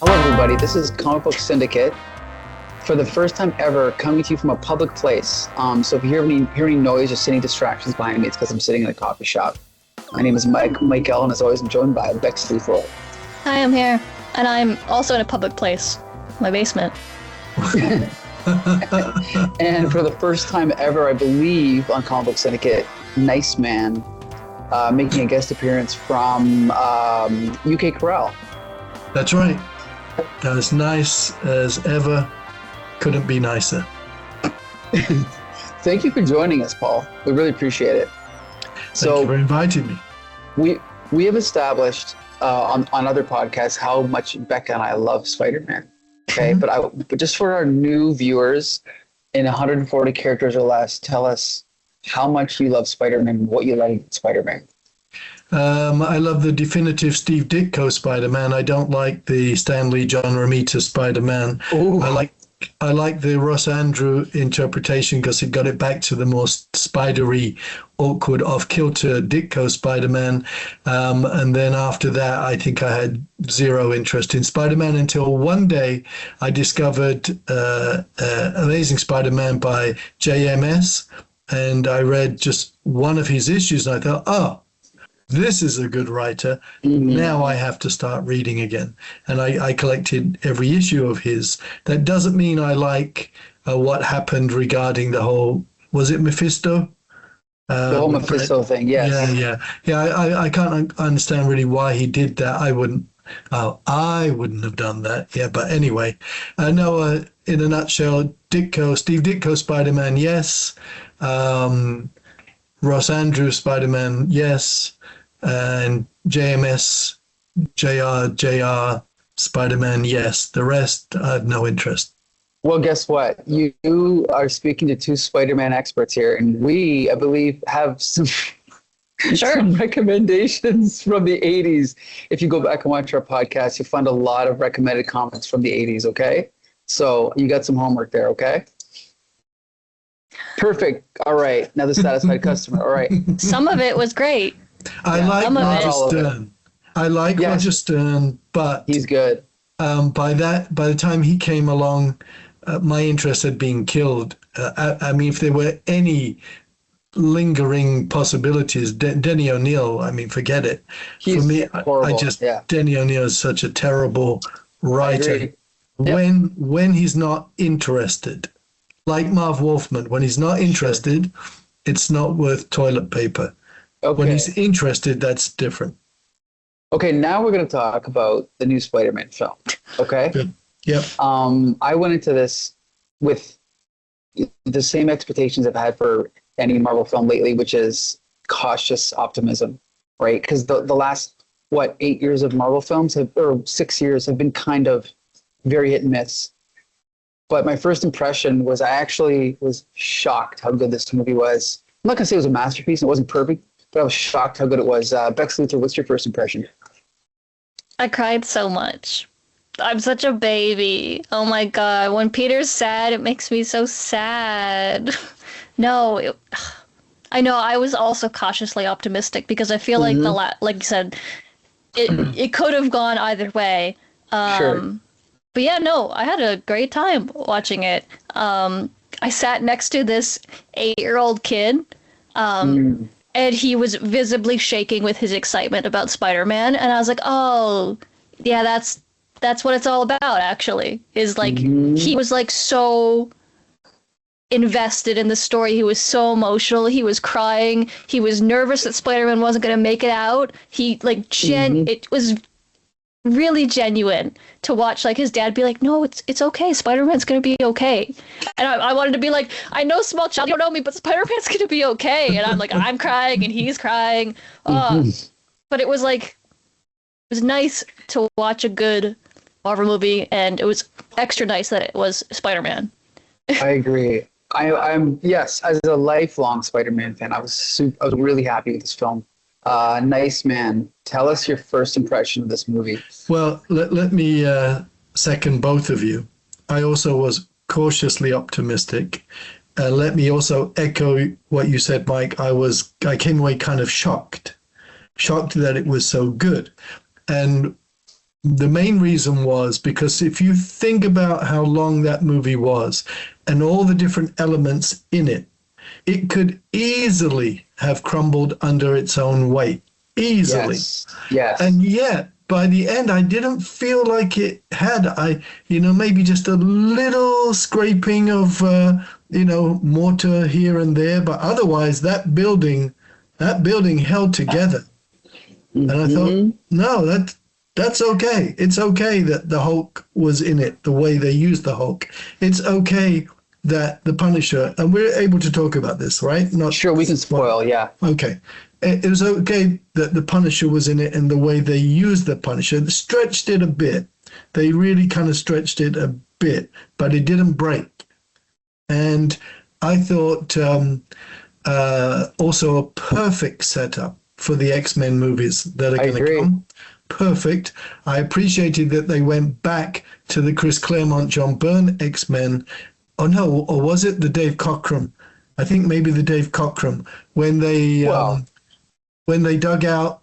Hello, everybody. This is Comic Book Syndicate. For the first time ever, coming to you from a public place. So if you hear any noise or see any distractions behind me, it's because I'm sitting in a coffee shop. My name is Michael, and as always, I'm joined by Bex Luthor. Hi, I'm here, and I'm also in a public place, my basement. And for the first time ever, I believe, on Comic Book Syndicate, Nice Man, making a guest appearance from UK Corral. That's right. As nice as ever. Couldn't be nicer. Thank you for joining us, Paul. We really appreciate it. Thank you for inviting me. We have established on other podcasts how much Becca and I love Spider-Man. Okay, but just for our new viewers, in 140 characters or less, tell us how much you love Spider-Man, what you like in Spider-Man. I love the definitive Steve Ditko Spider-Man. I don't like the Stan Lee, John Romita Spider-Man. Ooh. I like the Ross Andrew interpretation because it got it back to the more spidery, awkward, off-kilter Ditko Spider-Man. And then after that, I think I had zero interest in Spider-Man until one day I discovered Amazing Spider-Man by JMS, and I read just one of his issues, and I thought, oh, this is a good writer. Mm-hmm. Now I have to start reading again. And I collected every issue of his. That doesn't mean I like what happened regarding the whole, was it Mephisto? The whole Mephisto thing, yes. Yeah, I can't understand really why he did that. I wouldn't have done that. Yeah, but anyway. No, in a nutshell, Steve Ditko Spider-Man, yes. Ross Andrews Spider-Man, yes. And JMS, JR, Spider-Man, yes. The rest, I have no interest. Well, guess what? You are speaking to two Spider-Man experts here, and we, I believe, have some recommendations from the 80s. If you go back and watch our podcast, you'll find a lot of recommended comments from the 80s, okay? So you got some homework there, okay? Perfect. All right. Now the satisfied customer. All right. Some of it was great. I like Roger Stern. Roger Stern, but he's good. By the time he came along, my interest had been killed. I mean, if there were any lingering possibilities, Denny O'Neil, I mean, forget it. He's for me, horrible. Denny O'Neil is such a terrible writer. When he's not interested, like Marv Wolfman, when he's not interested, it's not worth toilet paper. Okay. When he's interested, that's different. Okay, now we're going to talk about the new Spider-Man film. Okay? Good. Yep. I went into this with the same expectations I've had for any Marvel film lately, which is cautious optimism, right? Because the last, 8 years of Marvel films, or 6 years, have been kind of very hit and miss. But my first impression was I actually was shocked how good this movie was. I'm not going to say it was a masterpiece. It wasn't perfect, but I was shocked how good it was. Bex Luthor, what's your first impression? I cried so much. I'm such a baby. Oh my God. When Peter's sad, it makes me so sad. No, I know. I was also cautiously optimistic because I feel like like you said, it could have gone either way. Sure. But yeah, no, I had a great time watching it. I sat next to this 8-year-old kid, and he was visibly shaking with his excitement about Spider-Man. And I was like, oh, yeah, that's what it's all about, actually. Is like, he was like so invested in the story. He was so emotional. He was crying. He was nervous that Spider-Man wasn't going to make it out. He like, it was really genuine to watch, like, his dad be like, no, it's okay, Spider-Man's gonna be okay. And I wanted to be like, I know, small child, you don't know me, but Spider-Man's gonna be okay. And I'm like, I'm crying and he's crying. But it was like, it was nice to watch a good Marvel movie, and it was extra nice that it was Spider-Man. I agree. I'm yes, as a lifelong Spider-Man fan, I was really happy with this film. Nice Man, tell us your first impression of this movie. Well, let me second both of you. I also was cautiously optimistic. Let me also echo what you said, Mike. I came away kind of shocked that it was so good. And the main reason was because if you think about how long that movie was and all the different elements in it, it could easily have crumbled under its own weight. Easily. Yes. And yet, by the end, I didn't feel like it had. Maybe just a little scraping of, mortar here and there, but otherwise that building held together. And I thought, no, that's okay. It's okay that the Hulk was in it, the way they used the Hulk. It's okay that the Punisher, and we're able to talk about this, right? Not sure, we can spoil, yeah. Okay. It was okay that the Punisher was in it and the way they used the Punisher. They stretched it a bit. They really kind of stretched it a bit, but it didn't break. And I thought also a perfect setup for the X-Men movies that are going to come. Perfect. I appreciated that they went back to the Chris Claremont, John Byrne X-Men. Oh, no, or was it the Dave Cockrum? I think maybe the Dave Cockrum, when they dug out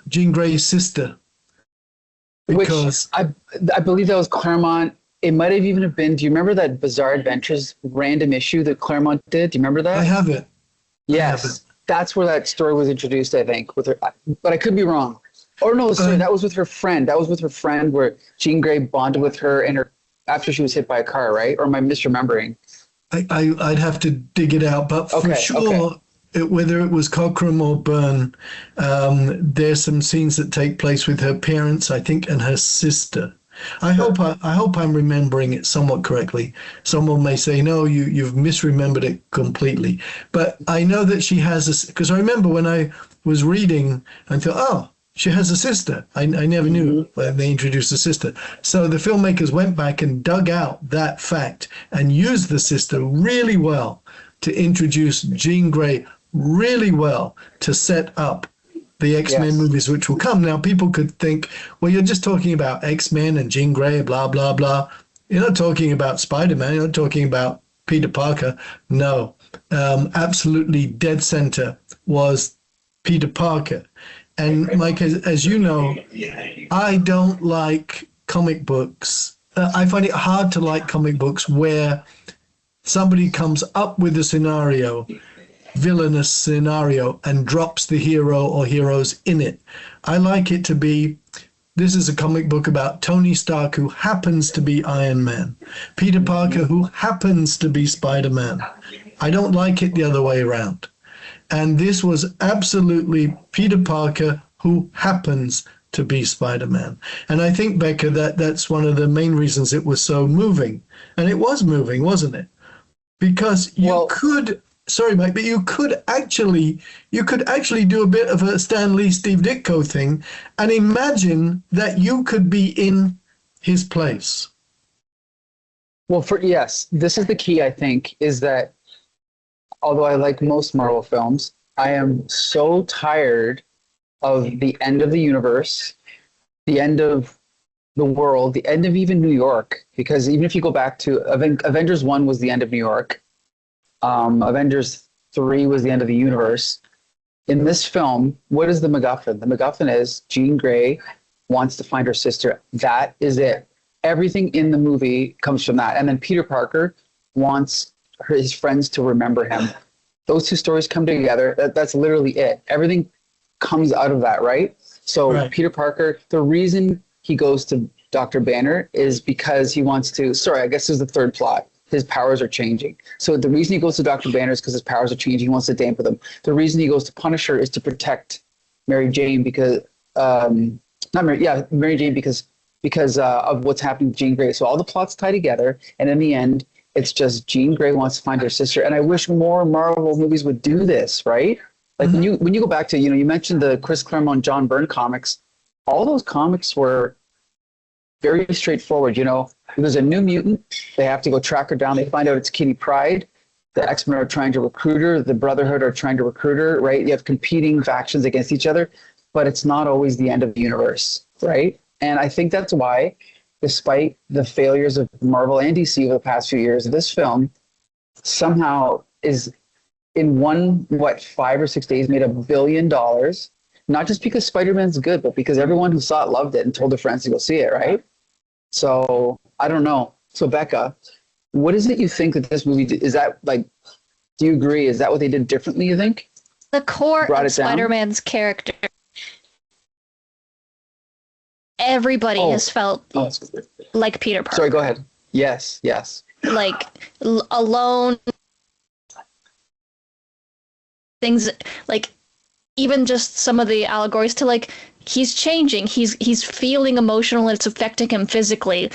Jean Grey's sister. Because I believe that was Claremont. It might have even been, do you remember that Bizarre Adventures random issue that Claremont did? Do you remember that? I have it. Yes. That's where that story was introduced, I think, with her. But I could be wrong. Or no, sorry, that was with her friend. That was with her friend where Jean Grey bonded with her and her after she was hit by a car, right? Or am I misremembering? I'd have to dig it out, but for sure, whether it was Cockrum or Byrne, there's some scenes that take place with her parents, I think, and her sister. I hope I'm remembering it somewhat correctly. Someone may say, no, you've misremembered it completely. But I know that she has because I remember when I was reading, I thought, oh, she has a sister. I never knew when they introduced a sister. So the filmmakers went back and dug out that fact and used the sister really well to introduce Jean Grey really well to set up the X-Men movies which will come. Now, people could think, well, you're just talking about X-Men and Jean Grey, blah, blah, blah. You're not talking about Spider-Man. You're not talking about Peter Parker. No, absolutely dead center was Peter Parker. And Mike, as you know, I don't like comic books. I find it hard to like comic books where somebody comes up with a scenario, villainous scenario, and drops the hero or heroes in it. I like it to be, this is a comic book about Tony Stark, who happens to be Iron Man, Peter Parker, who happens to be Spider-Man. I don't like it the other way around. And this was absolutely Peter Parker, who happens to be Spider-Man. And I think, Becca, that's one of the main reasons it was so moving. And it was moving, wasn't it? Because you could, sorry, Mike, but you could actually do a bit of a Stan Lee, Steve Ditko thing and imagine that you could be in his place. Well, yes, this is the key, I think, is that although I like most Marvel films, I am so tired of the end of the universe, the end of the world, the end of even New York, because even if you go back to Avengers 1 was the end of New York, Avengers 3 was the end of the universe. In this film, what is the MacGuffin? The MacGuffin is Jean Grey wants to find her sister. That is it. Everything in the movie comes from that. And then Peter Parker wants his friends to remember him. Those two stories come together. That's literally it. Everything comes out of that, right? So right. Peter Parker, the reason he goes to Dr. Banner is because he wants to, I guess this is the third plot. His powers are changing. So the reason he goes to Dr. Banner is because his powers are changing. He wants to dampen them. The reason he goes to Punisher is to protect Mary Jane because, Mary Jane because of what's happening with Jean Grey. So all the plots tie together, and in the end, it's just Jean Grey wants to find her sister. And I wish more Marvel movies would do this, right? Like when you go back to, you mentioned the Chris Claremont, John Byrne comics, all those comics were very straightforward. There's a new mutant. They have to go track her down. They find out it's Kitty Pryde. The X-Men are trying to recruit her. The Brotherhood are trying to recruit her, right? You have competing factions against each other, but it's not always the end of the universe, right? And I think that's why, despite the failures of Marvel and DC over the past few years, this film somehow is in 5 or 6 days made $1 billion. not just because Spider-Man's good, but because everyone who saw it loved it and told their friends to go see it, right? So I don't know. So Becca, what is it you think that this movie is that like? Do you agree? Is that what they did differently? You think The core brought of it down? Spider-Man's character, everybody Oh. has felt Oh, like Peter Parker. sorry. Go ahead. Yes. Yes. Like alone, things like even just some of the allegories to like he's changing, he's feeling emotional and it's affecting him physically.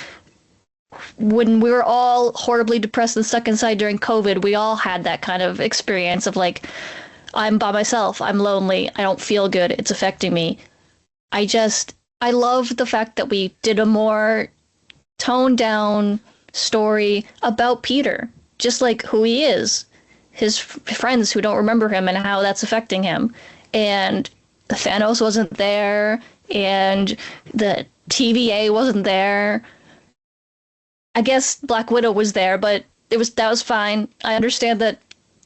When we were all horribly depressed and stuck inside during COVID, we all had that kind of experience of like, I'm by myself, I'm lonely, I don't feel good, it's affecting me. I love the fact that we did a more toned down story about Peter, just like who he is, his friends who don't remember him and how that's affecting him. And the Thanos wasn't there, and the TVA wasn't there. I guess Black Widow was there, but that was fine. I understand that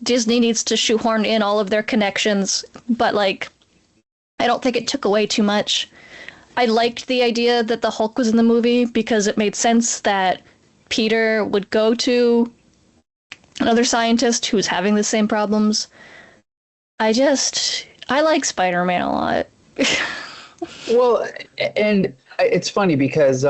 Disney needs to shoehorn in all of their connections, but like I don't think it took away too much. I liked the idea that the Hulk was in the movie because it made sense that Peter would go to another scientist who's having the same problems. I like Spider-Man a lot. Well, and it's funny because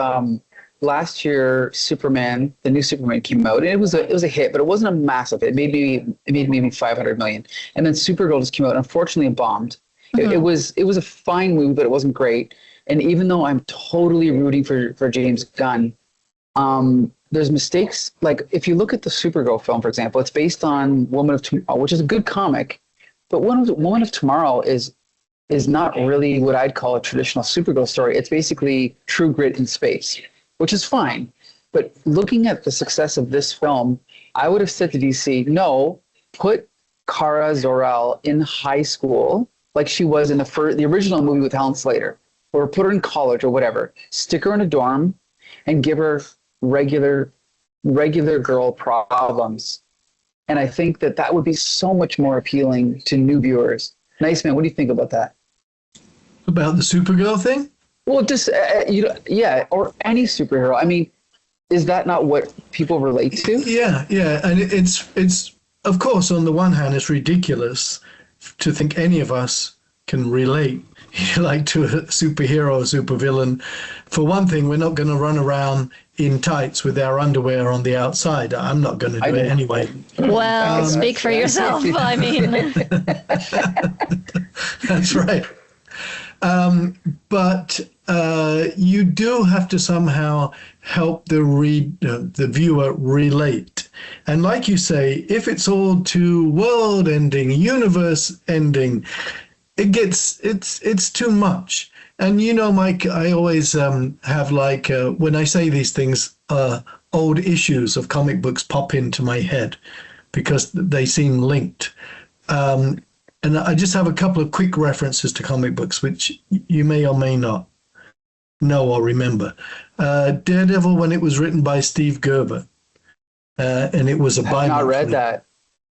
last year Superman, the new Superman came out, and it was a hit, but it wasn't a massive hit. It made maybe 500 million, and then Supergirl just came out. Unfortunately, it bombed. It was a fine movie, but it wasn't great. And even though I'm totally rooting for James Gunn, there's mistakes. Like if you look at the Supergirl film, for example, it's based on Woman of Tomorrow, which is a good comic, but Woman of Tomorrow is not really what I'd call a traditional Supergirl story. It's basically True Grit in space, which is fine. But looking at the success of this film, I would have said to DC, no, put Kara Zor-El in high school like she was in the original movie with Helen Slater, or put her in college or whatever. Stick her in a dorm and give her regular girl problems. And I think that would be so much more appealing to new viewers. Nice man, what do you think about that? About the Supergirl thing? Well, just yeah, or any superhero. I mean, is that not what people relate to? Yeah, and it's of course on the one hand it's ridiculous to think any of us can relate like to a superhero or supervillain. For one thing, we're not going to run around in tights with our underwear on the outside. I'm not going to do it anyway. Well, speak for yourself. I mean, that's right. But you do have to somehow help the viewer relate. And like you say, if it's all too world ending, universe ending, it's too much. And you know, Mike, I always have like when I say these things, old issues of comic books pop into my head because they seem linked. And I just have a couple of quick references to comic books, which you may or may not know or remember. Daredevil, when it was written by Steve Gerber, and it was a Bible. I've not read that.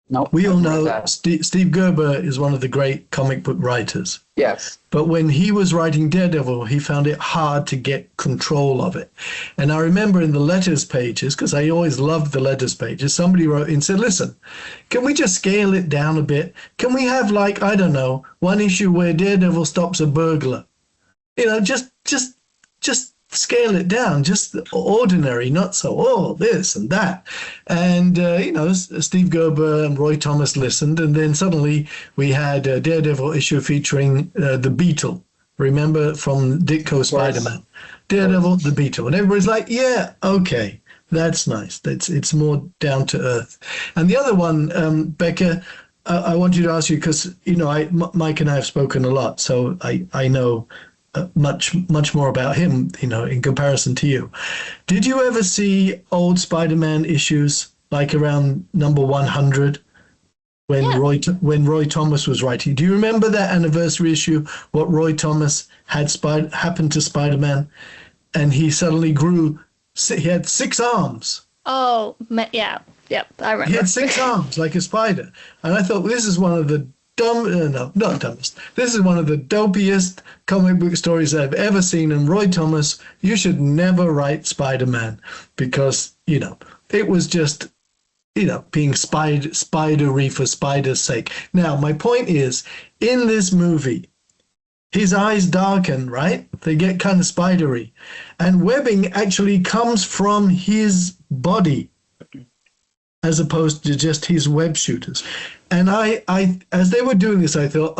No, we all know Steve Gerber is one of the great comic book writers. Yes. But when he was writing Daredevil, he found it hard to get control of it. And I remember in the letters pages, because I always loved the letters pages, somebody wrote and said, listen, can we just scale it down a bit? Can we have like, I don't know, one issue where Daredevil stops a burglar? You know, just scale it down, just ordinary, not so, this and that. And, you know, Steve Gerber and Roy Thomas listened, and then suddenly we had a Daredevil issue featuring the Beetle, remember, from Ditko Spider-Man. Daredevil, the Beetle. And everybody's like, yeah, okay, that's nice. It's more down to earth. And the other one, Becca, I want you to ask you, because, you know, Mike and I have spoken a lot, so I know much more about him, you know, in comparison to you. Did you ever see old Spider-Man issues like around number 100 when Roy Thomas was writing? Do you remember that anniversary issue? What Roy Thomas had happened to Spider-Man, and he suddenly grew. He had 6 arms. Oh, yeah. Yep, I remember. He had 6 arms like a spider, and I thought, well, this is one of the no, not dumbest. This is one of the dopiest comic book stories I've ever seen. And Roy Thomas, you should never write Spider-Man because, it was just, being spidery for spider's sake. Now, my point is, in this movie, his eyes darken, right? They get kind of spidery. And webbing actually comes from his body as opposed to just his web shooters. And I as they were doing this, I thought,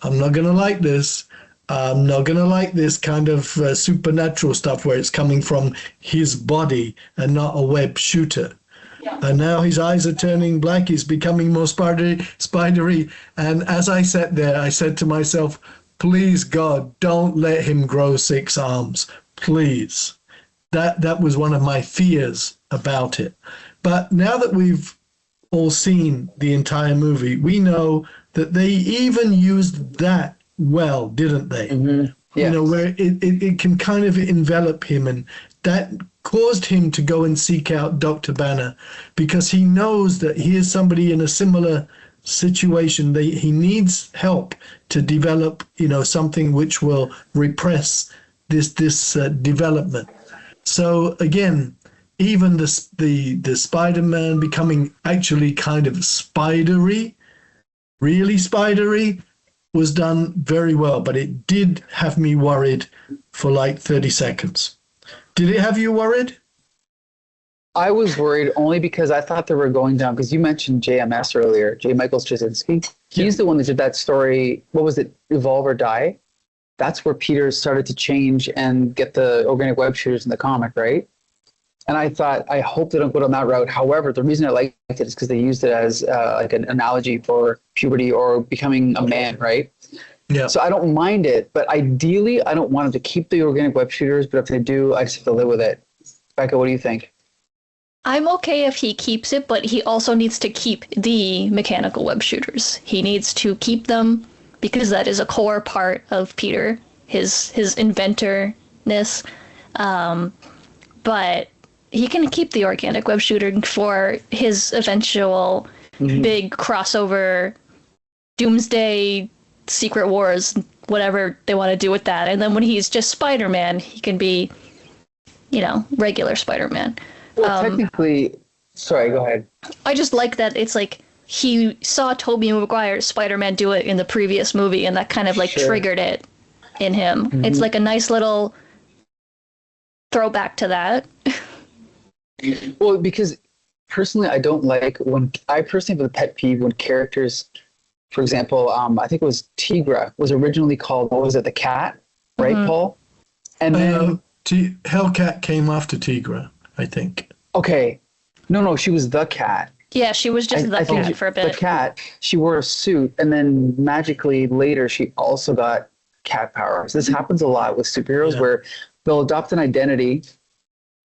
I'm not going to like this. I'm not going to like this kind of supernatural stuff where it's coming from his body and not a web shooter. Yeah. And now his eyes are turning black. He's becoming more spidery. And as I sat there, I said to myself, please, God, don't let him grow 6 arms. Please. That was one of my fears about it. But now that we've all seen the entire movie, we know that they even used that well, didn't they? Mm-hmm. Yes. Where it can kind of envelop him, and that caused him to go and seek out Dr. Banner because he knows that he is somebody in a similar situation. He needs help to develop, something which will repress this development. So again, even the Spider-Man becoming actually kind of spidery, really spidery, was done very well, but it did have me worried for like 30 seconds. Did it have you worried? I was worried only because I thought they were going down, because you mentioned JMS earlier, J. Michael Straczynski. He's the one that did that story, what was it, Evolve or Die? That's where Peter started to change and get the organic web shooters in the comic, right? And I thought, I hope they don't go down that route. However, the reason I liked it is because they used it as like an analogy for puberty or becoming a man, right? Yeah. So I don't mind it, but ideally, I don't want them to keep the organic web shooters. But if they do, I just have to live with it. Becca, what do you think? I'm okay if he keeps it, but he also needs to keep the mechanical web shooters. He needs to keep them because that is a core part of Peter, his inventorness. But he can keep the organic web shooter for his eventual big crossover, Doomsday, Secret Wars, whatever they want to do with that. And then when he's just Spider-Man, he can be, regular Spider-Man. Well, technically, sorry, go ahead. I just like that it's like he saw Tobey Maguire's Spider-Man do it in the previous movie, and that kind of triggered it in him. Mm-hmm. It's like a nice little throwback to that. Well, because personally, I don't like I personally have a pet peeve when characters, for example, I think it was Tigra was originally called, what was it, the cat, right, Paul? And then Hellcat came after Tigra, I think. Okay. No, she was the cat. Yeah, she was just the cat for a bit. The cat, she wore a suit, and then magically later she also got cat powers. This happens a lot with superheroes where they'll adopt an identity,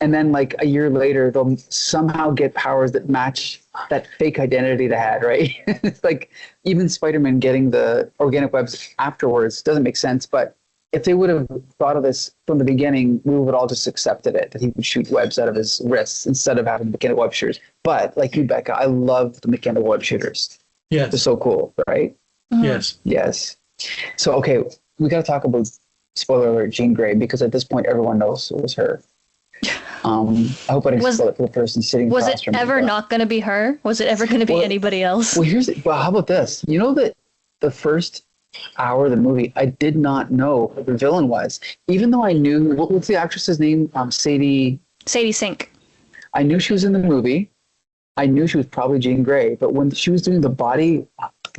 and then like a year later, they'll somehow get powers that match that fake identity they had, right? It's like even Spider-Man getting the organic webs afterwards doesn't make sense. But if they would have thought of this from the beginning, we would all just accepted it, that he would shoot webs out of his wrists instead of having mechanical web shooters. But like you, Becca, I love the mechanical web shooters. Yes. They're so cool, right? Mm-hmm. Yes. So, okay, we got to talk about, spoiler alert, Jean Grey, because at this point, everyone knows it was her. I hope I didn't spoil it for the person sitting across from me. Was it ever not going to be her? Was it ever going to be anybody else? Well, how about this? You know that the first hour of the movie, I did not know who the villain was, even though I knew, what's the actress's name? Sadie Sink. I knew she was in the movie. I knew she was probably Jean Grey, but when she was doing the body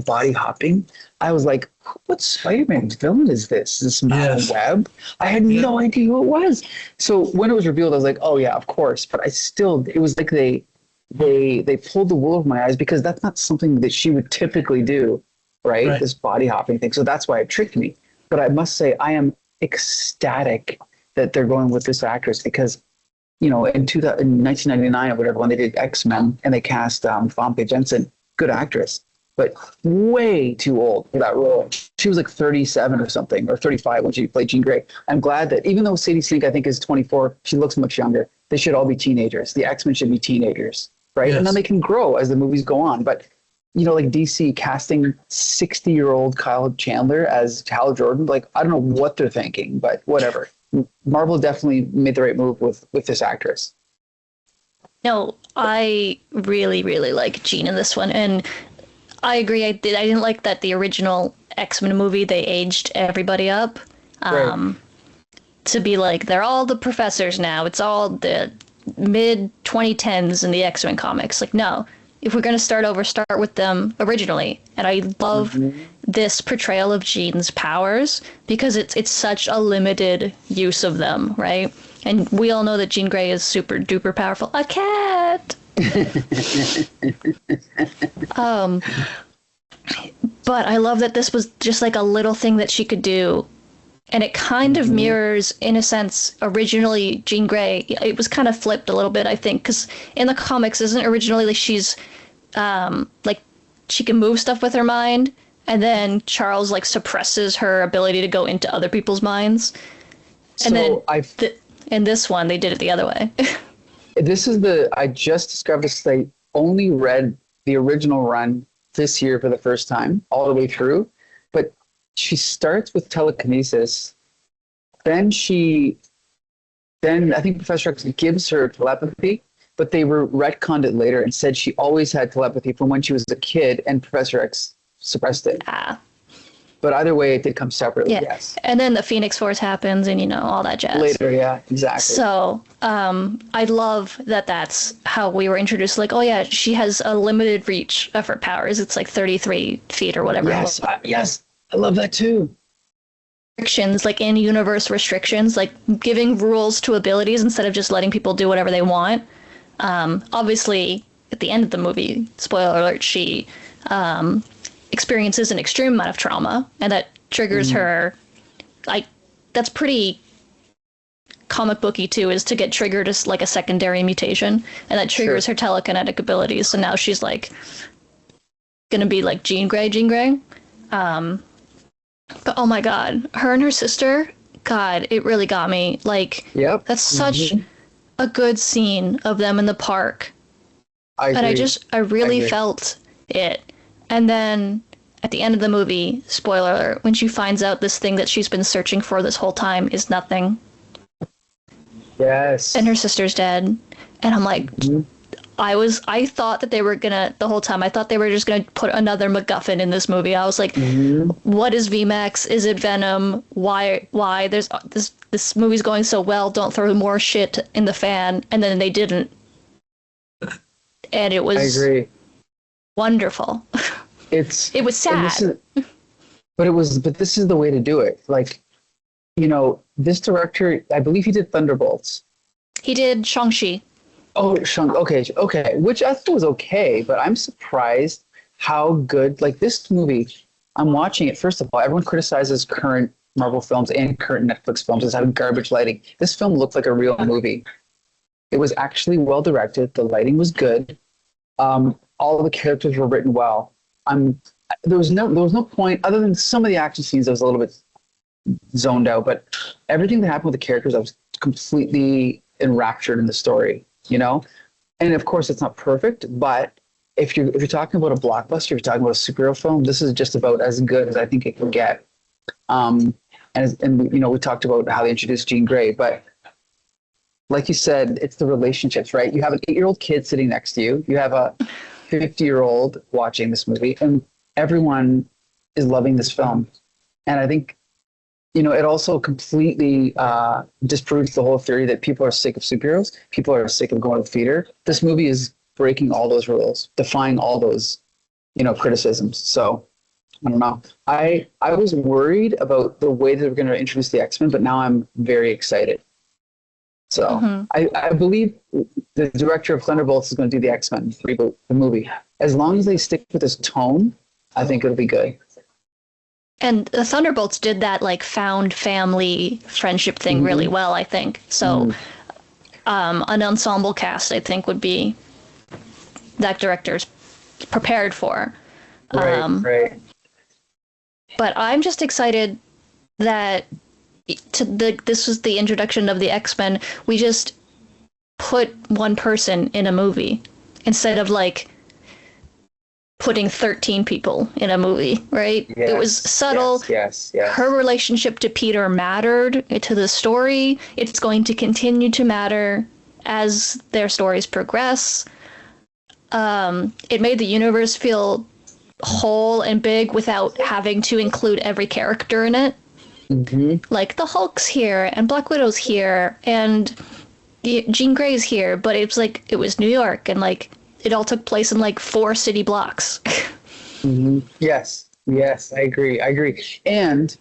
hopping, I was like, what Spider-Man's villain is this? Is this Madam Web? I had no idea who it was. So when it was revealed, I was like, oh yeah, of course. But it was like they pulled the wool over my eyes, because that's not something that she would typically do, right? This body hopping thing. So that's why it tricked me. But I must say, I am ecstatic that they're going with this actress, because in 1999 or whatever, when they did X-Men and they cast Famke Jensen, good actress, but way too old for that role. She was like 37 or something, or 35 when she played Jean Grey. I'm glad that even though Sadie Sink, I think, is 24, she looks much younger. They should all be teenagers. The X-Men should be teenagers, right? Yes. And then they can grow as the movies go on. But like DC casting 60-year-old Kyle Chandler as Hal Jordan. Like, I don't know what they're thinking, but whatever. Marvel definitely made the right move with this actress. No, I really, really like Jean in this one, and I agree. I didn't like that the original X-Men movie, they aged everybody up. Right. To be like, they're all the professors now. It's all the mid 2010s in the X-Men comics. Like, no. If we're going to start over, start with them originally. And I love this portrayal of Jean's powers because it's such a limited use of them, right? And we all know that Jean Grey is super duper powerful. A cat! But I love that this was just like a little thing that she could do. And it kind of mirrors, in a sense, originally Jean Grey. It was kind of flipped a little bit, I think, because in the comics, isn't originally like she's like she can move stuff with her mind, and then Charles like suppresses her ability to go into other people's minds. And So then in this one, they did it the other way. I just discovered this. I only read the original run this year for the first time, all the way through. But she starts with telekinesis. Then I think Professor X gives her telepathy, but they retconned it later and said she always had telepathy from when she was a kid, and Professor X suppressed it. But either way, it did come separately, yes. And then the Phoenix Force happens and, all that jazz. Later, yeah, exactly. So I love that that's how we were introduced. Like, oh, yeah, she has a limited reach of her powers. It's like 33 feet or whatever. Yes, yes, I love that too. Restrictions, like in-universe restrictions, like giving rules to abilities instead of just letting people do whatever they want. Obviously, at the end of the movie, spoiler alert, she experiences an extreme amount of trauma, and that triggers her. Like, that's pretty comic booky too, is to get triggered as like a secondary mutation, and that triggers her telekinetic abilities. So now she's like gonna be like Jean Grey. But oh my god, her and her sister, god, it really got me. Like, that's such a good scene of them in the park. I really felt it. And then at the end of the movie, spoiler alert, when she finds out this thing that she's been searching for this whole time is nothing. Yes. And her sister's dead. And I'm like, I thought that they were gonna, the whole time, I thought they were just gonna put another MacGuffin in this movie. I was like, what is VMAX? Is it Venom? Why? There's this movie's going so well, don't throw more shit in the fan. And then they didn't. And it was wonderful. It was sad. But this is the way to do it. Like, this director, I believe he did Thunderbolts. He did Shang-Chi. Oh, okay. Which I thought was okay, but I'm surprised how good, like this movie, I'm watching it. First of all, everyone criticizes current Marvel films and current Netflix films as having garbage lighting. This film looked like a real movie. It was actually well directed. The lighting was good. All of the characters were written well. There was no point, other than some of the action scenes, I was a little bit zoned out, but everything that happened with the characters, I was completely enraptured in the story. And of course it's not perfect, but if you're talking about a blockbuster, if you're talking about a superhero film, this is just about as good as I think it can get. And we talked about how they introduced Jean Grey, but like you said, it's the relationships, right? You have an 8-year-old kid sitting next to you. You have a 50-year-old watching this movie, and everyone is loving this film. And I think it also completely disproves the whole theory that people are sick of superheroes. People are sick of going to the theater. This movie is breaking all those rules, defying all those, criticisms. So I don't know. I was worried about the way that they were going to introduce the X-Men, but now I'm very excited. So I believe the director of Thunderbolts is going to do the X-Men reboot, the movie. As long as they stick with this tone, I think it'll be good. And the Thunderbolts did that like found family friendship thing really well, I think. So an ensemble cast, I think, would be that director's prepared for. Right. But I'm just excited that this was the introduction of the X-Men. We just put one person in a movie instead of like putting 13 people in a movie, right? Yes, it was subtle. Yes. Her relationship to Peter mattered to the story. It's going to continue to matter as their stories progress. It made the universe feel whole and big without having to include every character in it. Mm-hmm. Like the Hulk's here and Black Widow's here and Jean Grey's here, but it's like it was New York and like it all took place in like 4 city blocks. Mm-hmm. Yes, I agree. And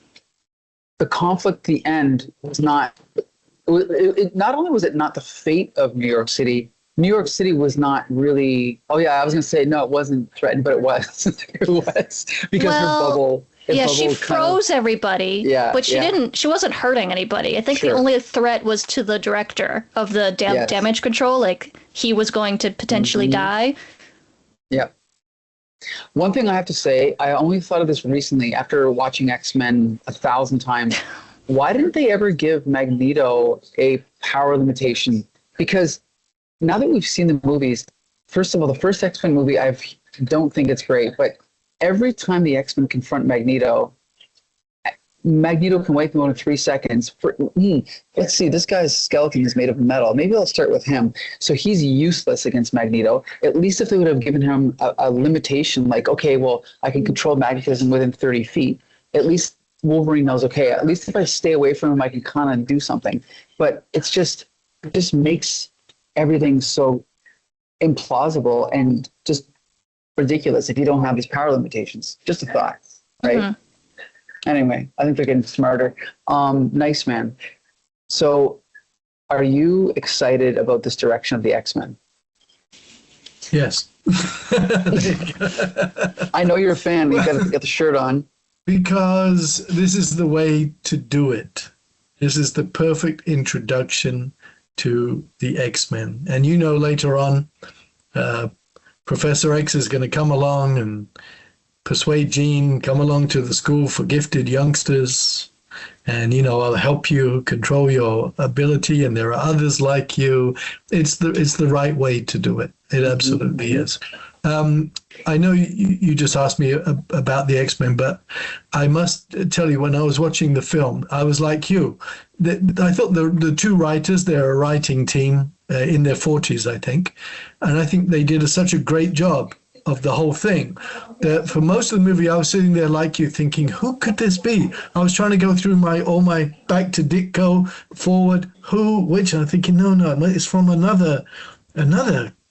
the conflict at the end was not. Not only was it not the fate of New York City. New York City was not really. Oh yeah, I was gonna say no, it wasn't threatened, but it was. It was because her bubble. Yeah, she froze everybody. Yeah, but she didn't. She wasn't hurting anybody. I think the only threat was to the director of the damage control. Like he was going to potentially die. Yeah. One thing I have to say, I only thought of this recently after watching X-Men 1,000 times. Why didn't they ever give Magneto a power limitation? Because now that we've seen the movies, first of all, the first X-Men movie, I don't think it's great, but every time the X-Men confront Magneto can wipe them out in 3 seconds. Let's see, this guy's skeleton is made of metal. Maybe I'll start with him. So he's useless against Magneto. At least if they would have given him a limitation, like, okay, well, I can control magnetism within 30 feet. At least Wolverine knows, okay, at least if I stay away from him, I can kind of do something. But it just makes everything so implausible and just ridiculous if you don't have these power limitations. Just a thought, right? Mm-hmm. Anyway, I think they're getting smarter. Nice, man. So are you excited about this direction of the X-Men? Yes. I know you're a fan. You got the shirt on. Because this is the way to do it. This is the perfect introduction to the X-Men. And you know, later on, Professor X is going to come along and persuade Jean, come along to the school for gifted youngsters. And, you know, I'll help you control your ability. And there are others like you. It's the right way to do it. It absolutely is. I know you just asked me about the X-Men, but I must tell you, when I was watching the film, I was like you. I thought the two writers, they're a writing team in their 40s, I think. And I think they did such a great job of the whole thing that for most of the movie, I was sitting there like you thinking, who could this be? I was trying to go through all my back to Ditko, forward, which I'm thinking, no, it's from another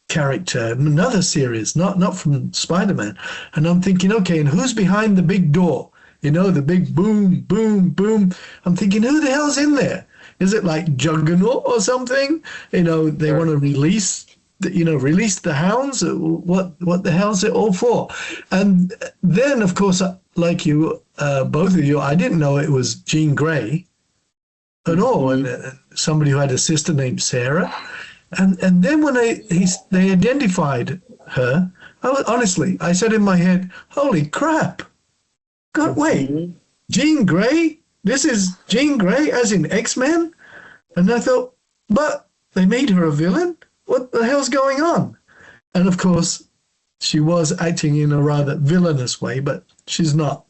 character, another series, not from Spider-Man. And I'm thinking, okay, and who's behind the big door? You know, the big boom, boom, boom. I'm thinking, who the hell's in there? Is it like Juggernaut or something? You know, they want to release the hounds. What the hell's it all for? And then, of course, like you, both of you, I didn't know it was Jean Grey at all, and somebody who had a sister named Sarah. And then when they identified her, I said in my head, holy crap. God, wait, Jean Grey? This is Jean Grey as in X-Men? And I thought, but they made her a villain? What the hell's going on? And of course, she was acting in a rather villainous way, but she's not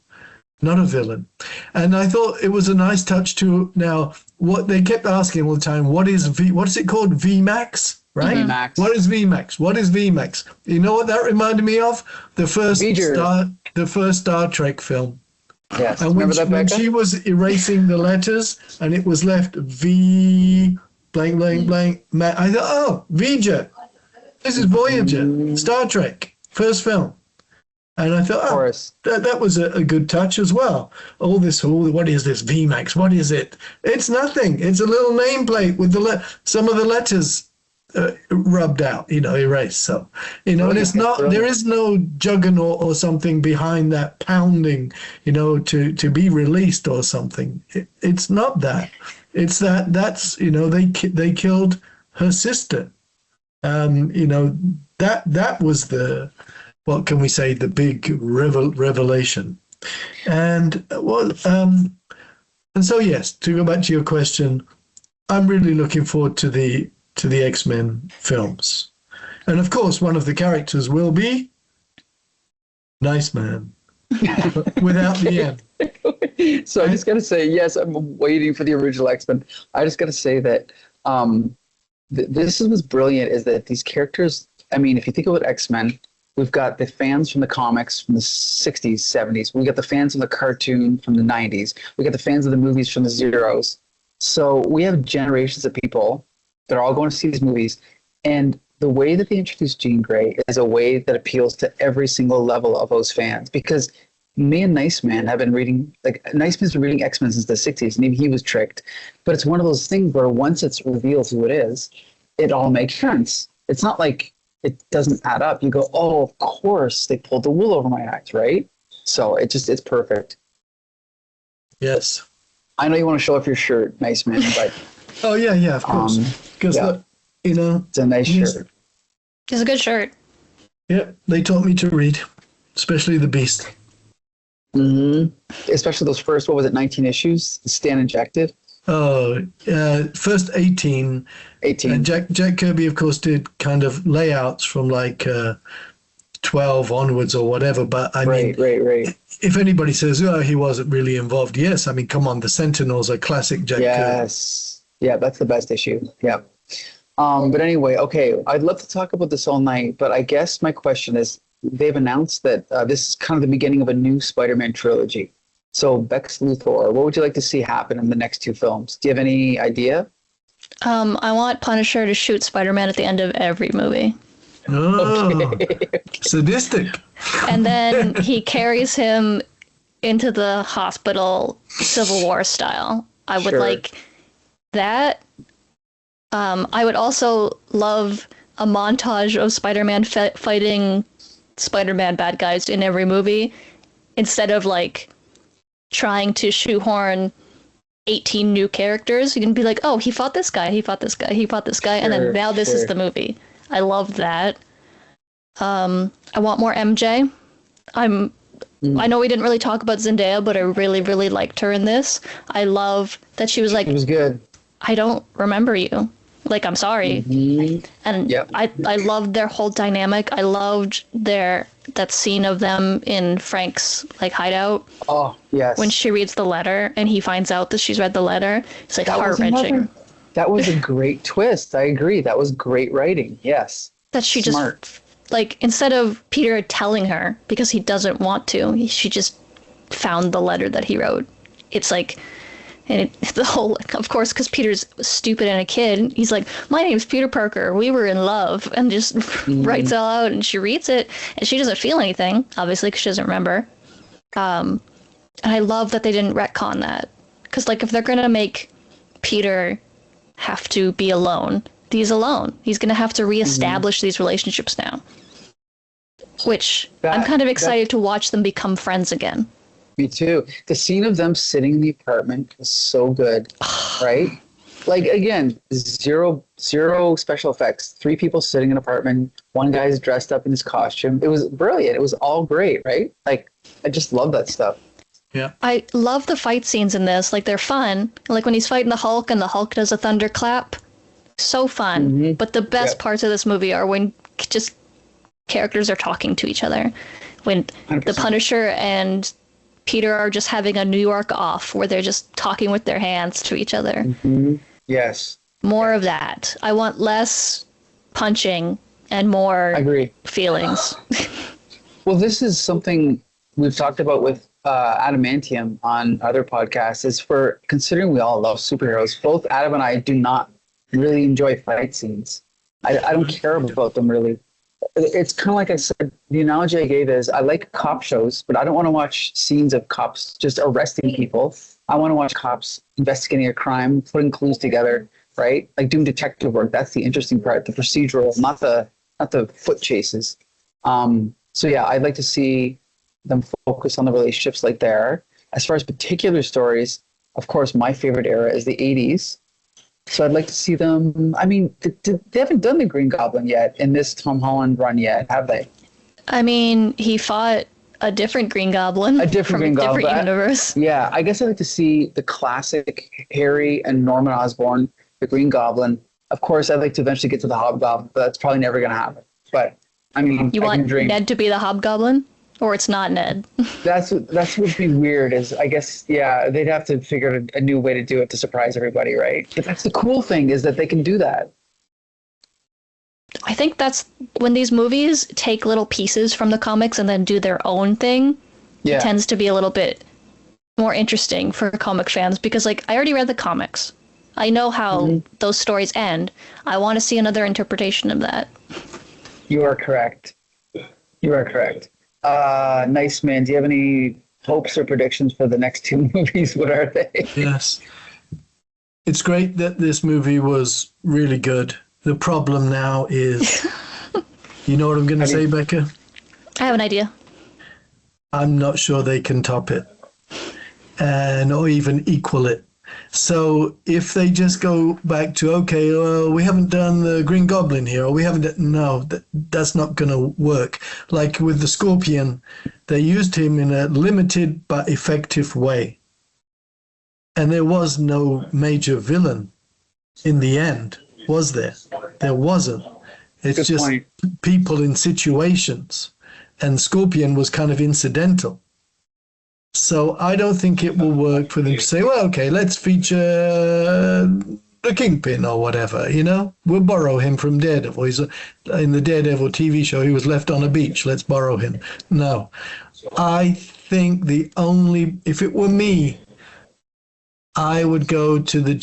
a villain. And I thought it was a nice touch to now what they kept asking all the time, what is it called? VMAX, right? VMAX. What is VMAX? What is VMAX? You know what that reminded me of? The first Star Trek film. Yes. And when she was erasing the letters and it was left V blank blank blank, I thought, oh, Voyager. This is Voyager, Star Trek, first film. And I thought, that was a good touch as well. What is this VMAX? What is it? It's nothing. It's a little nameplate with some of the letters rubbed out, erased. So, and it's not. There is no juggernaut or something behind that pounding, to be released or something. It's not that. It's that's they killed her sister. That was the. What can we say? The big revelation, and so yes. To go back to your question, I'm really looking forward to the X-Men films, and of course, one of the characters will be Nice man. Without the end. So I just got to say, yes, I'm waiting for the original X-Men. I just got to say that this is what's brilliant is that these characters, I mean, if you think about X-Men, we've got the fans from the comics from the 60s, 70s. We got the fans from the cartoon from the 90s. We got the fans of the movies from the zeros. So we have generations of people that are all going to see these movies. And the way that they introduce Jean Grey is a way that appeals to every single level of those fans. Because me and Nice Man have been reading, like, Nice Man's been reading X-Men since the 60s, and even he was tricked. But it's one of those things where once it's revealed who it is, it all makes sense. It's not like it doesn't add up. You go, oh, of course, they pulled the wool over my eyes, right? So it's perfect. Yes. I know you want to show off your shirt, Nice Man, but Oh, yeah, of course. Because, yeah. It's a nice yes. shirt. It's a good shirt. Yeah, they taught me to read, especially The Beast. Mm-hmm. Especially those first, what was it, 19 issues? Stan injected? Oh, first 18. 18. And Jack Kirby, of course, did kind of layouts from like 12 onwards or whatever. But I mean, right. If anybody says, oh, he wasn't really involved, yes. I mean, come on, the Sentinels are classic Jack Kirby. Yes. Yeah, that's the best issue. Yeah. But anyway, okay, I'd love to talk about this all night, but I guess my question is, they've announced that this is kind of the beginning of a new Spider-Man trilogy. So, Bex Luthor, what would you like to see happen in the next two films? Do you have any idea? I want Punisher to shoot Spider-Man at the end of every movie. Oh, sadistic. And then he carries him into the hospital Civil War style. I would like that. I would also love a montage of Spider-Man fighting Spider-Man bad guys in every movie instead of like trying to shoehorn 18 new characters. You can be like, oh, he fought this guy, he fought this guy, he fought this guy, and then now this is the movie. I love that. I want more MJ. I know we didn't really talk about Zendaya, but I really, really liked her in this. I love that she was like, it was good. I don't remember you. Like, I'm sorry. Mm-hmm. And yep. I loved their whole dynamic. I loved that scene of them in Frank's like hideout. Oh, yes. When she reads the letter and he finds out that she's read the letter. It's like heart-wrenching. That was a great twist. I agree. That was great writing. Yes. That she just, like, instead of Peter telling her because he doesn't want to, she just found the letter that he wrote. It's like, and the whole, of course, because Peter's stupid and a kid, he's like, my name's Peter Parker, we were in love, and just writes it all out, and she reads it, and she doesn't feel anything, obviously, because she doesn't remember. And I love that they didn't retcon that. Because, like, if they're going to make Peter have to be alone, he's alone. He's going to have to reestablish these relationships now. Which, I'm kind of excited to watch them become friends again. Me too. The scene of them sitting in the apartment was so good, right? Like, again, zero special effects. 3 people sitting in an apartment. 1 guy's dressed up in his costume. It was brilliant. It was all great, right? Like, I just love that stuff. Yeah. I love the fight scenes in this. Like, they're fun. Like, when he's fighting the Hulk and the Hulk does a thunderclap. So fun. Mm-hmm. But the best parts of this movie are when just characters are talking to each other. When 100%. The Punisher and Peter are just having a New York off where they're just talking with their hands to each other. Mm-hmm. Yes. More of that. I want less punching and more feelings. Well, this is something we've talked about with Adamantium on other podcasts, is for considering we all love superheroes. Both Adam and I do not really enjoy fight scenes. I don't care about them really. It's kind of like I said, the analogy I gave is I like cop shows, but I don't want to watch scenes of cops just arresting people. I want to watch cops investigating a crime, putting clues together, right? Like doing detective work. That's the interesting part, the procedural, not the foot chases. So yeah, I'd like to see them focus on the relationships like there. As far as particular stories, of course, my favorite era is the 80s. So I'd like to see them. I mean, they haven't done the Green Goblin yet in this Tom Holland run yet, have they? I mean, he fought a different Green Goblin. A different Green Goblin. Different universe. Yeah, I guess I'd like to see the classic Harry and Norman Osborn, the Green Goblin. Of course, I'd like to eventually get to the Hobgoblin, but that's probably never going to happen. But, I mean, you want Ned to be the Hobgoblin? or it's not Ned. That's would be weird. Is I guess they'd have to figure out a new way to do it to surprise everybody, right? But that's the cool thing is that they can do that. I think that's when these movies take little pieces from the comics and then do their own thing. Yeah. It tends to be a little bit more interesting for comic fans because, like, I already read the comics. I know how those stories end. I want to see another interpretation of that. You are correct. Nice, man. Do you have any hopes or predictions for the next two movies? What are they? Yes. It's great that this movie was really good. The problem now is, you know what I'm going to say, Becca? I have an idea. I'm not sure they can top it or even equal it. So if they just go back to, okay, we haven't done the Green Goblin here, or we haven't, that's not going to work. Like with the Scorpion, they used him in a limited but effective way. And there was no major villain in the end, was there? There wasn't. It's Good just point. people in situations. And Scorpion was kind of incidental. So I don't think it will work for them to say, well, okay, let's feature the Kingpin or whatever, you know? We'll borrow him from Daredevil. He's in the Daredevil TV show, he was left on a beach. Let's borrow him. No. I think if it were me, I would go to the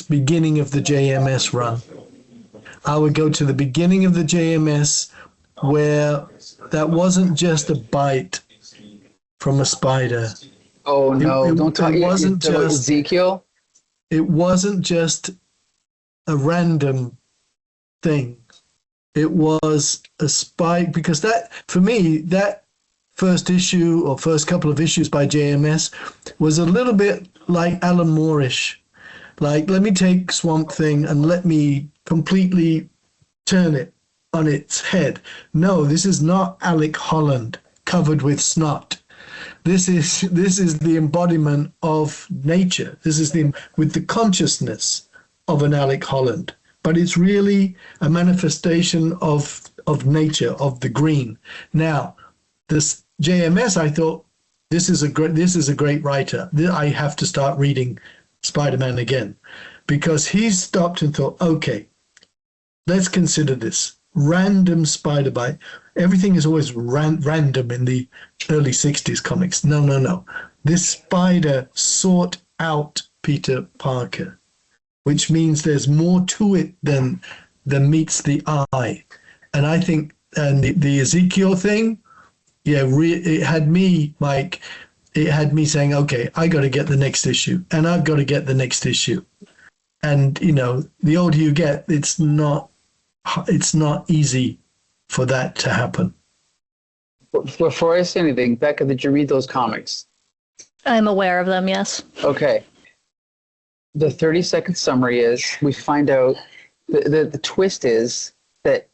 beginning of the JMS run. I would go to the beginning of the JMS where that wasn't just a bite from a spider. Oh no! Don't talk. It wasn't just Ezekiel. It wasn't just a random thing. It was a spike because that, for me, that first issue or first couple of issues by JMS was a little bit like Alan Moore-ish. Like, let me take Swamp Thing and let me completely turn it on its head. No, this is not Alec Holland covered with snot. This is the embodiment of nature. This is with the consciousness of an Alec Holland, but it's really a manifestation of nature, of the green. Now, this JMS, I thought this is a great writer. I have to start reading Spider-Man again, because he's stopped and thought, okay, let's consider this random spider bite. Everything is always random in the early 60s comics. No. This spider sought out Peter Parker, which means there's more to it than meets the eye. And I think, and the Ezekiel thing, it had me, Mike, it had me saying, okay, I got to get the next issue, and I've got to get the next issue. And, you know, the older you get, it's not easy for that to happen. Before I say anything, Becca, did you read those comics? I'm aware of them, yes. Okay. The 30-second summary is we find out the twist is that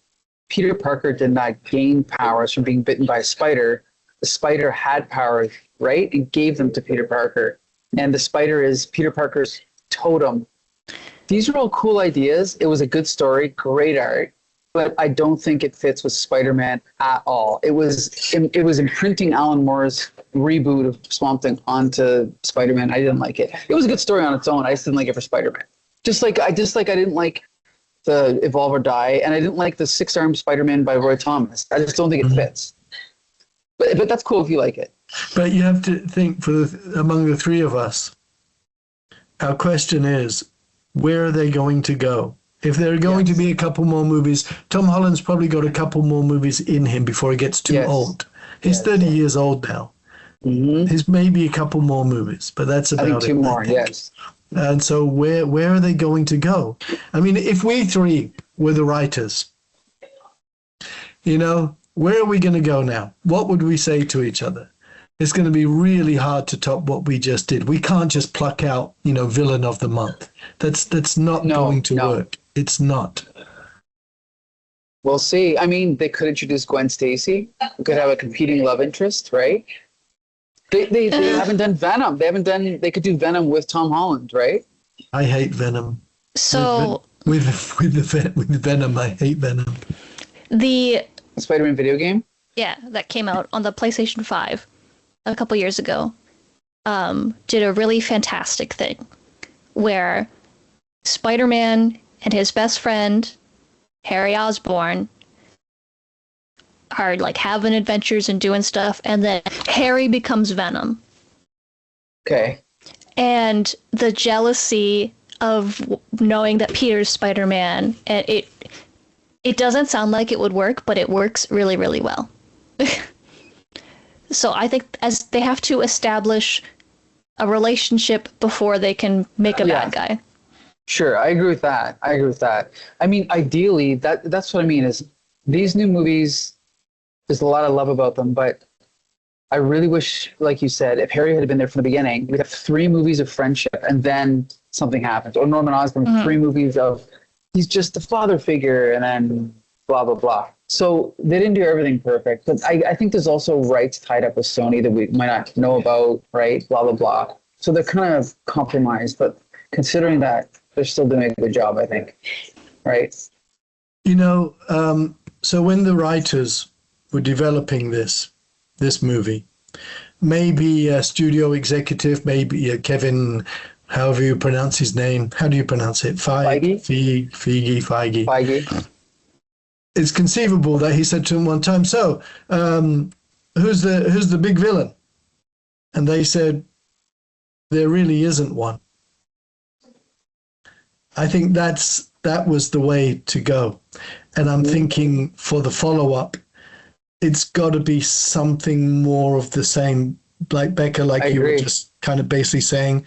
Peter Parker did not gain powers from being bitten by a spider. The spider had powers, right? And gave them to Peter Parker. And the spider is Peter Parker's totem. These are all cool ideas. It was a good story, great art, but I don't think it fits with Spider-Man at all. It was imprinting Alan Moore's reboot of Swamp Thing onto Spider-Man. I didn't like it. It was a good story on its own. I just didn't like it for Spider-Man. I didn't like the Evolve or Die, and I didn't like the Six-Armed Spider-Man by Roy Thomas. I just don't think it fits. But that's cool if you like it. But you have to think, among the three of us, our question is, where are they going to go? If there are going to be a couple more movies, Tom Holland's probably got a couple more movies in him before he gets too old. He's 30 years old now. Mm-hmm. There's maybe a couple more movies, but that's about it. I think two more, yes. And so where are they going to go? I mean, if we three were the writers, you know, where are we going to go now? What would we say to each other? It's going to be really hard to top what we just did. We can't just pluck out, you know, villain of the month. That's not going to work. It's not. We'll see. I mean, they could introduce Gwen Stacy. We could have a competing love interest, right? They haven't done Venom. They could do Venom with Tom Holland, right? I hate Venom. So with Venom, I hate Venom. The Spider-Man video game? Yeah, that came out on the PlayStation 5 a couple years ago. Did a really fantastic thing where Spider-Man and his best friend, Harry Osborn, are like having adventures and doing stuff, and then Harry becomes Venom. Okay. And the jealousy of knowing that Peter's Spider-Man, and it doesn't sound like it would work, but it works really, really well. So I think as they have to establish a relationship before they can make a bad guy. Sure, I agree with that. I mean, ideally, that's what I mean is these new movies, there's a lot of love about them, but I really wish, like you said, if Harry had been there from the beginning, we'd have 3 movies of friendship and then something happens. Or Norman Osborn, 3 movies of he's just the father figure and then blah, blah, blah. So they didn't do everything perfect. But I think there's also rights tied up with Sony that we might not know about, right? Blah, blah, blah. So they're kind of compromised. But considering that, they're still doing a good job, I think. Right? You know, so when the writers were developing this movie, maybe a studio executive, maybe Kevin, however you pronounce his name. How do you pronounce it? Feige. It's conceivable that he said to him one time, "So, who's the big villain?" And they said, "There really isn't one." I think that was the way to go. And I'm thinking for the follow-up, it's got to be something more of the same, like Becca, like you were just kind of basically saying,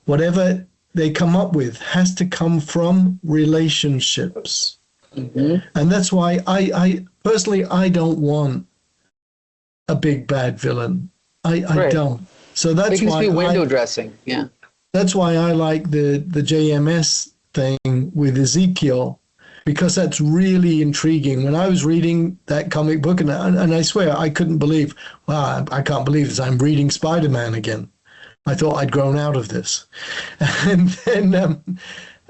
whatever they come up with has to come from relationships. And that's why I personally, I don't want a big bad villain. I don't. So that's why window dressing. Yeah. That's why I like the JMS thing with Ezekiel, because that's really intriguing. When I was reading that comic book, and I swear I couldn't believe, wow, I can't believe this. I'm reading Spider-Man again. I thought I'd grown out of this. And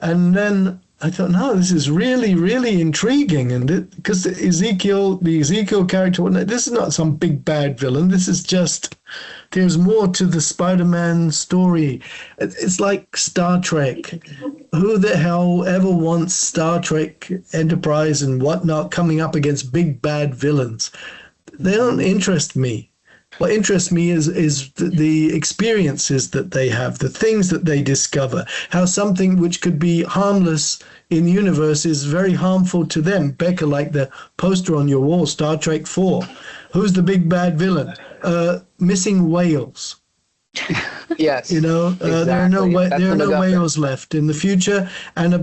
then I thought, no, this is really, really intriguing. And because the Ezekiel character, this is not some big bad villain. This is just, there's more to the Spider-Man story. It's like Star Trek. Who the hell ever wants Star Trek Enterprise and whatnot coming up against big bad villains? They don't interest me. What interests me is the experiences that they have, the things that they discover, how something which could be harmless in the universe is very harmful to them. Becca, like the poster on your wall, Star Trek 4. Who's the big bad villain? Missing whales. Yes. You know, exactly. there are no whales left in the future, and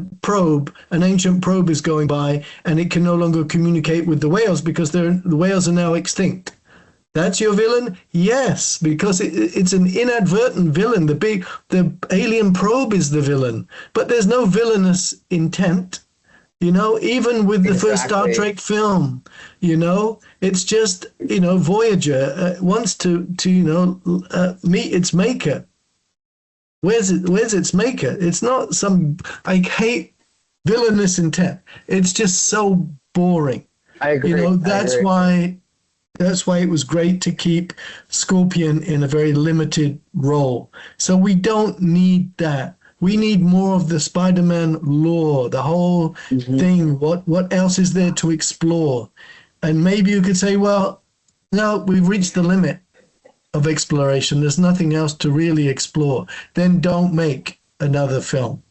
an ancient probe is going by, and it can no longer communicate with the whales because the whales are now extinct. That's your villain? Yes, because it's an inadvertent villain. The alien probe is the villain, but there's no villainous intent. You know, even with the first Star Trek film, you know, it's just, you know, Voyager wants to meet its maker. Where's its maker? It's not some, I hate villainous intent. It's just so boring. I agree. You know, that's why it was great to keep Scorpion in a very limited role. So we don't need that. We need more of the Spider-Man lore, the whole thing. What else is there to explore? And maybe you could say, well, no, we've reached the limit of exploration. There's nothing else to really explore. Then don't make another film.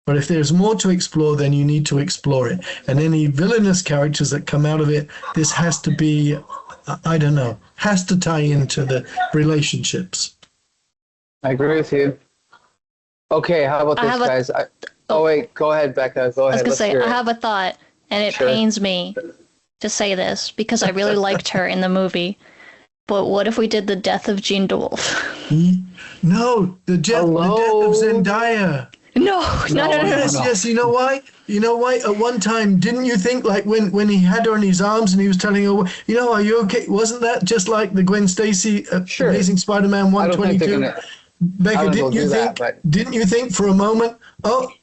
But if there's more to explore, then you need to explore it. And any villainous characters that come out of it, this has to be, I don't know, has to tie into the relationships. I agree with you. Okay, how about this, guys? Wait, go ahead, Becca. Go ahead. I was going to say, I have a thought, and it pains me to say this because I really liked her in the movie. But what if we did the death of Jean DeWolf? No, the death of Zendaya. No. Yes, you know why? You know why? At one time, didn't you think, like, when he had her in his arms and he was telling her, you know, are you okay? Wasn't that just like the Gwen Stacy Amazing Spider-Man 122? Becca, didn't you think for a moment,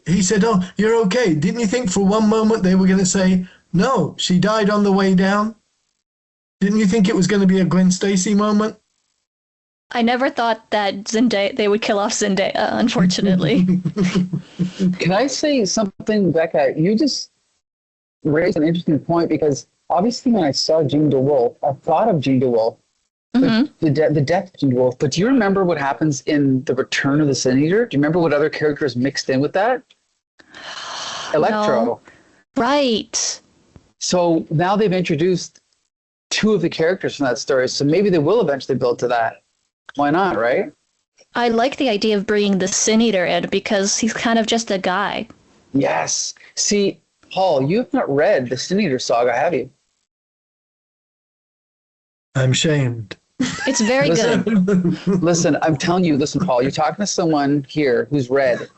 he said, you're okay. Didn't you think for one moment they were going to say, no, she died on the way down? Didn't you think it was going to be a Gwen Stacy moment? I never thought that they would kill off Zendaya, unfortunately. Can I say something, Becca? You just raised an interesting point because obviously when I saw Jean DeWolf, I thought of Jean DeWolf, the death of Jean DeWolf. But do you remember what happens in The Return of the Sin Eater? Do you remember what other characters mixed in with that? Electro. No. Right. So now they've introduced two of the characters from that story, so maybe they will eventually build to that. Why not, right? I like the idea of bringing the Sin Eater in because he's kind of just a guy. Yes. See, Paul, you have not read the Sin Eater saga, have you? I'm shamed. It's very good. Listen, I'm telling you, listen, Paul, you're talking to someone here who's read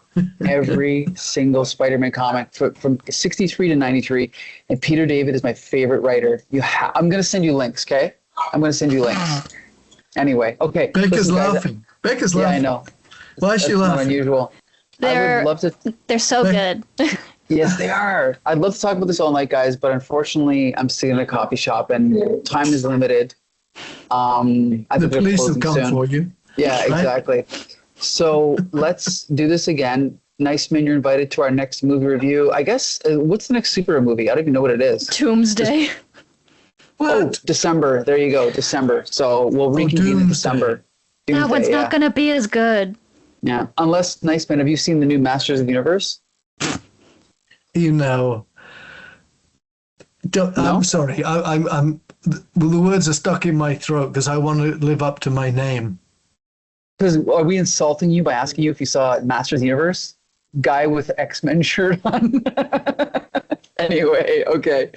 every single Spider-Man comic from 63 to 93, and Peter David is my favorite writer. I'm going to send you links, okay? I'm going to send you links. Anyway, okay. Becca's laughing. Becca's laughing. Yeah, I know. Why is she laughing? Not unusual. I would love to. They're so good. Yes, they are. I'd love to talk about this all night, guys, but unfortunately, I'm sitting in a coffee shop and time is limited. The police have come for you. Yeah, right? Exactly. So let's do this again. Nice man, you're invited to our next movie review. I guess, what's the next superhero movie? I don't even know what it is. Doomsday. Oh, December. There you go, December. So we'll reconvene in December. That one's not going to be as good. Yeah, unless, Nice man, have you seen the new Masters of the Universe? You know, I'm sorry. I'm. Well, the words are stuck in my throat because I want to live up to my name. Because are we insulting you by asking you if you saw Masters of the Universe? Guy with X-Men shirt on. Anyway, okay,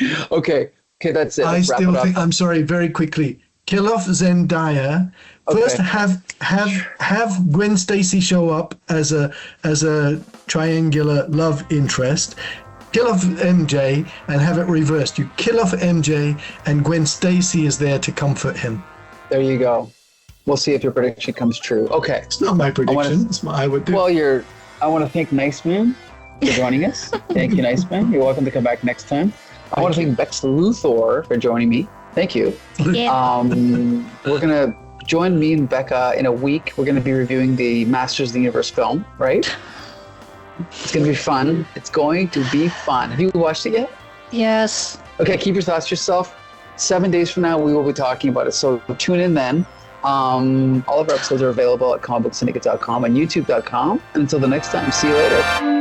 that's it. I still think. I'm sorry. Very quickly, kill off Zendaya. First, have Gwen Stacy show up as a triangular love interest. Kill off MJ and have it reversed. You kill off MJ and Gwen Stacy is there to comfort him. There you go. We'll see if your prediction comes true. Okay. It's not my prediction. It's what I would do. Well, I want to thank Nice Man for joining us. Thank you, Nice Man. You're welcome to come back next time. I want to thank Bex Luthor for joining me. Thank you. Yeah. We're going to join me and Becca in a week. We're going to be reviewing the Masters of the Universe film, right? It's going to be fun. It's going to be fun. Have you watched it yet? Yes. Okay, keep your thoughts to yourself. 7 days from now, we will be talking about it. So tune in then. All of our episodes are available at comicbooksyndicate.com and youtube.com. And until the next time, see you later.